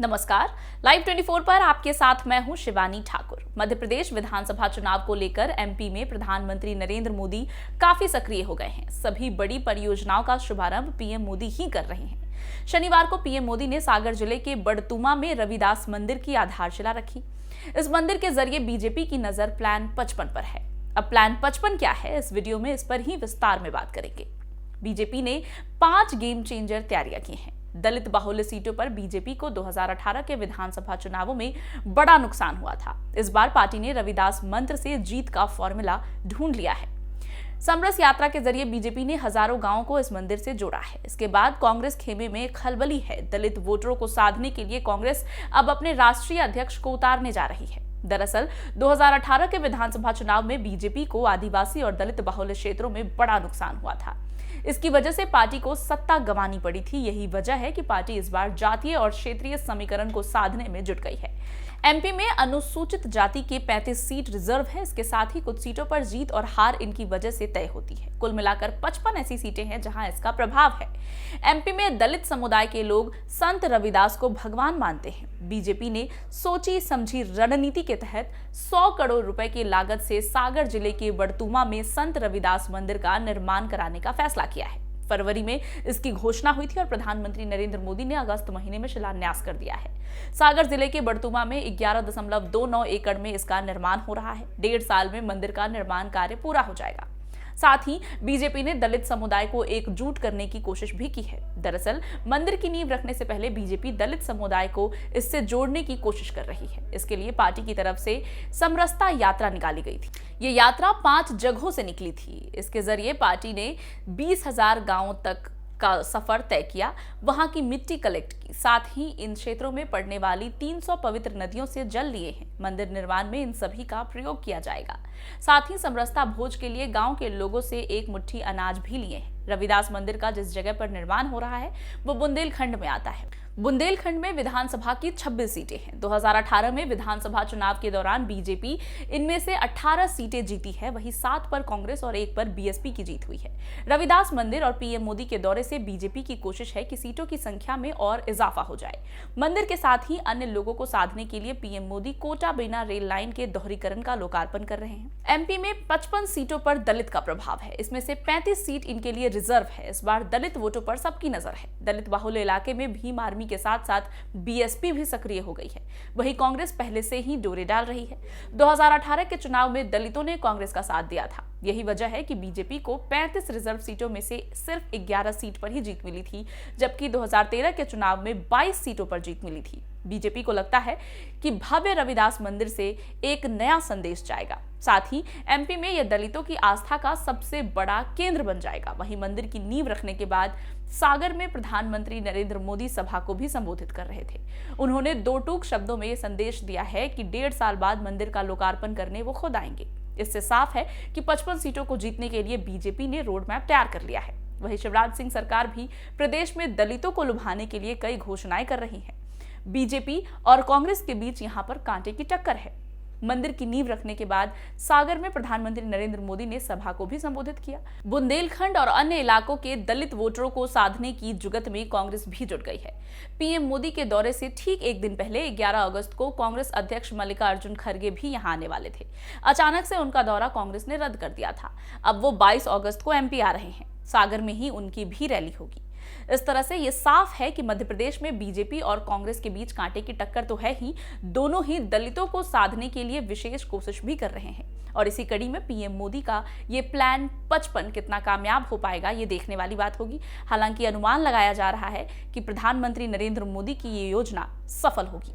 नमस्कार। लाइव 24 पर आपके साथ मैं हूं शिवानी ठाकुर। मध्य प्रदेश विधानसभा चुनाव को लेकर एमपी में प्रधानमंत्री नरेंद्र मोदी काफी सक्रिय हो गए हैं। सभी बड़ी परियोजनाओं का शुभारंभ पीएम मोदी ही कर रहे हैं। शनिवार को पीएम मोदी ने सागर जिले के बड़तुमा में रविदास मंदिर की आधारशिला रखी। इस मंदिर के जरिए बीजेपी की नजर प्लान 55 पर है। अब प्लान 55 क्या है, इस वीडियो में इस पर ही विस्तार में बात करेंगे। बीजेपी ने 5 गेम चेंजर तैयारियां की हैं। दलित बाहुल्य सीटों पर बीजेपी को 2018 के विधानसभा चुनावों में बड़ा नुकसान हुआ था। इस बार पार्टी ने रविदास मंत्र से जीत का फॉर्मूला ढूंढ लिया है। समरस यात्रा के जरिए बीजेपी ने हजारों गांवों को इस मंदिर से जोड़ा है। इसके बाद कांग्रेस खेमे में खलबली है। दलित वोटरों को साधने के लिए कांग्रेस अब अपने राष्ट्रीय अध्यक्ष को उतारने जा रही है। दरअसल 2018 के विधानसभा चुनाव में बीजेपी को आदिवासी और दलित बाहुल्य क्षेत्रों में बड़ा नुकसान हुआ था। इसकी वजह से पार्टी को सत्ता गंवानी पड़ी थी। यही वजह है कि पार्टी इस बार जातीय और क्षेत्रीय समीकरण को साधने में जुट गई है। एमपी में अनुसूचित जाति के 35 सीट रिजर्व है। इसके साथ ही कुछ सीटों पर जीत और हार इनकी वजह से तय होती है। कुल मिलाकर 55 ऐसी सीटें हैं जहां इसका प्रभाव है। एमपी में दलित समुदाय के लोग संत रविदास को भगवान मानते हैं। बीजेपी ने सोची समझी रणनीति के तहत 100 करोड़ रुपए की लागत से सागर जिले के बड़तुमा में संत रविदास मंदिर का निर्माण कराने का फैसला किया है। फरवरी में इसकी घोषणा हुई थी और प्रधानमंत्री नरेंद्र मोदी ने अगस्त महीने में शिलान्यास कर दिया है। सागर जिले के बड़तुमा में 11.29 एकड़ में इसका निर्माण हो रहा है। 1.5 साल में मंदिर का निर्माण कार्य पूरा हो जाएगा। साथ ही बीजेपी ने दलित समुदाय को एकजुट करने की कोशिश भी की है। दरअसल मंदिर की नींव रखने से पहले बीजेपी दलित समुदाय को इससे जोड़ने की कोशिश कर रही है। इसके लिए पार्टी की तरफ से समरसता यात्रा निकाली गई थी। ये यात्रा 5 जगहों से निकली थी। इसके जरिए पार्टी ने 20,000 गांवों तक का सफर तय किया, वहां की मिट्टी कलेक्ट की। साथ ही इन क्षेत्रों में पड़ने वाली 300 पवित्र नदियों से जल लिए हैं। मंदिर निर्माण में इन सभी का प्रयोग किया जाएगा। साथ ही समरसता भोज के लिए गांव के लोगों से एक मुट्ठी अनाज भी लिए हैं। रविदास मंदिर का जिस जगह पर निर्माण हो रहा है वो बुंदेलखंड में आता है। बुंदेलखंड में विधानसभा की 26 सीटें हैं। 2018 में विधानसभा चुनाव के दौरान बीजेपी इनमें से 18 सीटें जीती है। वहीं 7 पर कांग्रेस और 1 पर बीएसपी की जीत हुई है। रविदास मंदिर और पीएम मोदी के दौरे से बीजेपी की कोशिश है कि सीटों की संख्या में और इजाफा हो जाए। मंदिर के साथ ही अन्य लोगों को साधने के लिए पीएम मोदी कोटा बिना रेल लाइन के दोहरीकरण का लोकार्पण कर रहे हैं। एमपी में 55 सीटों पर दलित का प्रभाव है। इसमें से 35 सीट इनके लिए रिजर्व है। इस बार दलित वोटों पर सबकी नजर है। दलित बाहुल्य इलाके में भीम आर्मी के साथ साथ बीएसपी भी सक्रिय हो गई है। वहीं कांग्रेस पहले से ही डोरे डाल रही है। 2018 के चुनाव में दलितों ने कांग्रेस का साथ दिया था। यही वजह है कि बीजेपी को 35 रिजर्व सीटों में से सिर्फ 11 सीट पर ही जीत मिली थी, जबकि 2013 के चुनाव में 22 सीटों पर जीत मिली थी। बीजेपी को लगता है कि भव्य रविदास मंदिर से एक नया संदेश जाएगा। साथ ही एमपी में यह दलितों की आस्था का सबसे बड़ा केंद्र बन जाएगा। वहीं मंदिर की नींव रखने के बाद सागर में प्रधानमंत्री नरेंद्र मोदी सभा को भी संबोधित कर रहे थे। उन्होंने 2 टूक शब्दों में यह संदेश दिया है कि 1.5 साल बाद मंदिर का लोकार्पण करने वो खुद आएंगे। इससे साफ है कि 55 सीटों को जीतने के लिए बीजेपी ने रोड मैप तैयार कर लिया है। वहीं शिवराज सिंह सरकार भी प्रदेश में दलितों को लुभाने के लिए कई घोषणाएं कर रही है। बीजेपी और कांग्रेस के बीच यहां पर कांटे की टक्कर है। मंदिर की नींव रखने के बाद सागर में प्रधानमंत्री नरेंद्र मोदी ने सभा को भी संबोधित किया। बुंदेलखंड और अन्य इलाकों के दलित वोटरों को साधने की जुगत में कांग्रेस भी जुट गई है। पीएम मोदी के दौरे से ठीक एक दिन पहले 11 अगस्त को कांग्रेस अध्यक्ष मल्लिकार्जुन खड़गे भी यहां आने वाले थे। अचानक से उनका दौरा कांग्रेस ने रद्द कर दिया था। अब वो 22 अगस्त को एमपी आ रहे हैं। सागर में ही उनकी भी रैली होगी। इस तरह से ये साफ है कि मध्य प्रदेश में बीजेपी और कांग्रेस के बीच कांटे की टक्कर तो है ही, दोनों ही दलितों को साधने के लिए विशेष कोशिश भी कर रहे हैं। और इसी कड़ी में पीएम मोदी का ये प्लान 55 कितना कामयाब हो पाएगा, ये देखने वाली बात होगी। हालांकि अनुमान लगाया जा रहा है कि प्रधानमंत्री नरेंद्र मोदी की ये योजना सफल होगी।